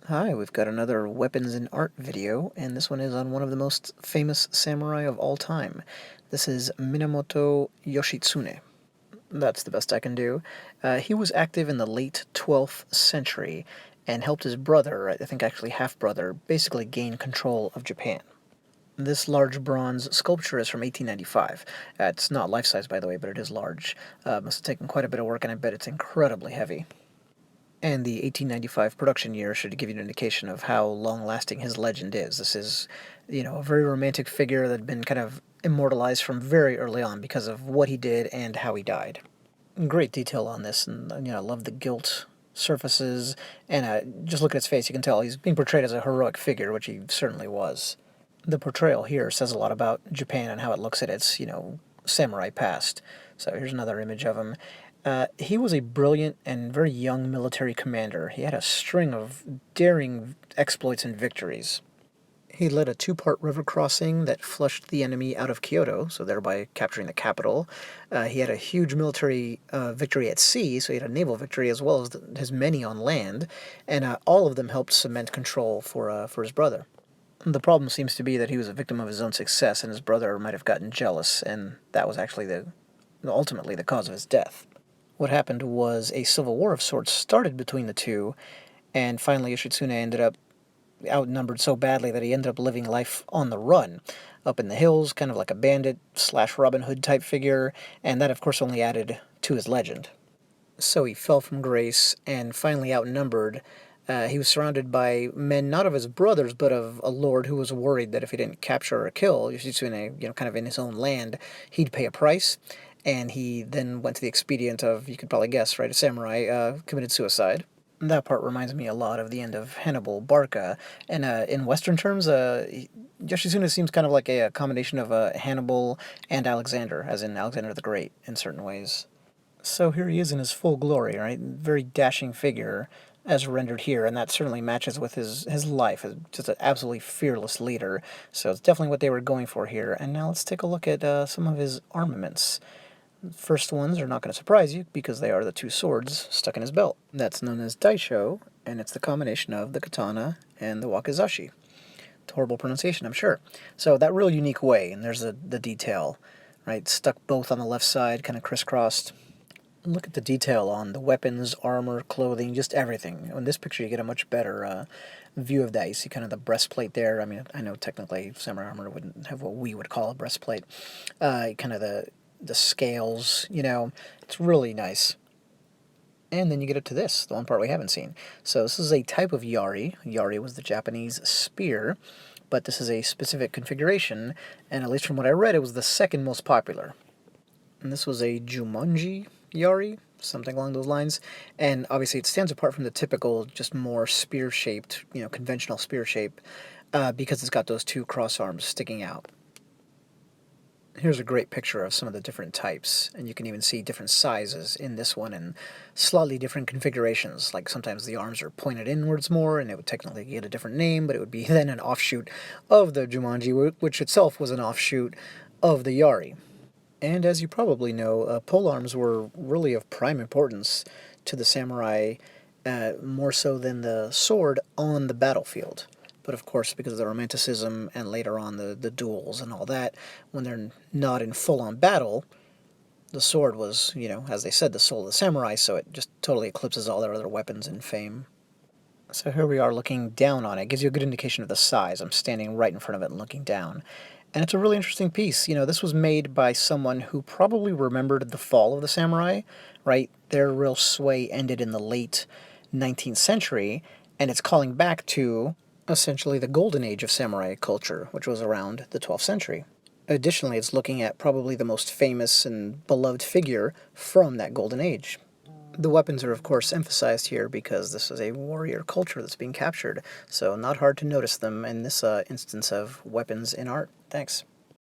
Hi, we've got another weapons and art video, and this one is on one of the most famous samurai of all time. This is Minamoto Yoshitsune. That's the best I can do. He was active in the late 12th century and helped his brother, I think actually half-brother, basically gain control of Japan. This large bronze sculpture is from 1895. It's not life-size, by the way, but it is large. Must have taken quite a bit of work, and I bet it's incredibly heavy. And the 1895 production year should give you an indication of how long-lasting his legend is. This is, a very romantic figure that had been kind of immortalized from very early on because of what he did and how he died. Great detail on this, and I love the gilt surfaces, and just look at his face, you can tell he's being portrayed as a heroic figure, which he certainly was. The portrayal here says a lot about Japan and how it looks at its, samurai past. So here's another image of him. He was a brilliant and very young military commander. He had a string of daring exploits and victories. He led a two-part river crossing that flushed the enemy out of Kyoto, so thereby capturing the capital. He had a huge military victory at sea, so he had a naval victory as well as his many on land, and all of them helped cement control for his brother. The problem seems to be that he was a victim of his own success, and his brother might have gotten jealous, and that was actually ultimately the cause of his death. What happened was a civil war of sorts started between the two, and finally Yoshitsune ended up outnumbered so badly that he ended up living life on the run, up in the hills, kind of like a bandit / Robin Hood type figure, and that of course only added to his legend. So he fell from grace, and finally outnumbered, he was surrounded by men not of his brothers, but of a lord who was worried that if he didn't capture or kill Yoshitsune, kind of in his own land, he'd pay a price. And he then went to the expedient of, you could probably guess, right, a samurai, committed suicide. That part reminds me a lot of the end of Hannibal Barca. And in Western terms, Yoshitsune seems kind of like a combination of Hannibal and Alexander, as in Alexander the Great, in certain ways. So here he is in his full glory, right? Very dashing figure, as rendered here, and that certainly matches with his life, as just an absolutely fearless leader. So it's definitely what they were going for here. And now let's take a look at some of his armaments. First ones are not going to surprise you because they are the two swords stuck in his belt. That's known as daisho, and it's the combination of the katana and the wakizashi. Horrible pronunciation, I'm sure. So that real unique way, and there's the detail, right? Stuck both on the left side, kind of crisscrossed. Look at the detail on the weapons, armor, clothing, just everything. In this picture, you get a much better view of that. You see kind of the breastplate there. I mean, I know technically samurai armor wouldn't have what we would call a breastplate. Kind of the scales, it's really nice. And then you get up to this, the one part we haven't seen. So this is a type of yari. Yari was the Japanese spear, but this is a specific configuration, and at least from what I read, it was the second most popular. And this was a jumoni-yari, something along those lines. And obviously it stands apart from the typical, just more spear-shaped, conventional spear shape, because it's got those two cross arms sticking out. Here's a great picture of some of the different types, and you can even see different sizes in this one and slightly different configurations. Like sometimes the arms are pointed inwards more, and it would technically get a different name, but it would be then an offshoot of the jumonji, which itself was an offshoot of the yari. And as you probably know, polearms were really of prime importance to the samurai, more so than the sword on the battlefield. But of course, because of the romanticism and later on the duels and all that, when they're not in full-on battle, the sword was, as they said, the soul of the samurai, so it just totally eclipses all their other weapons in fame. So here we are looking down on it. It gives you a good indication of the size. I'm standing right in front of it and looking down. And it's a really interesting piece. This was made by someone who probably remembered the fall of the samurai, right? Their real sway ended in the late 19th century, and it's calling back to essentially the golden age of samurai culture, which was around the 12th century. Additionally, it's looking at probably the most famous and beloved figure from that golden age. The weapons are, of course, emphasized here because this is a warrior culture that's being captured, so not hard to notice them in this instance of weapons in art. Thanks.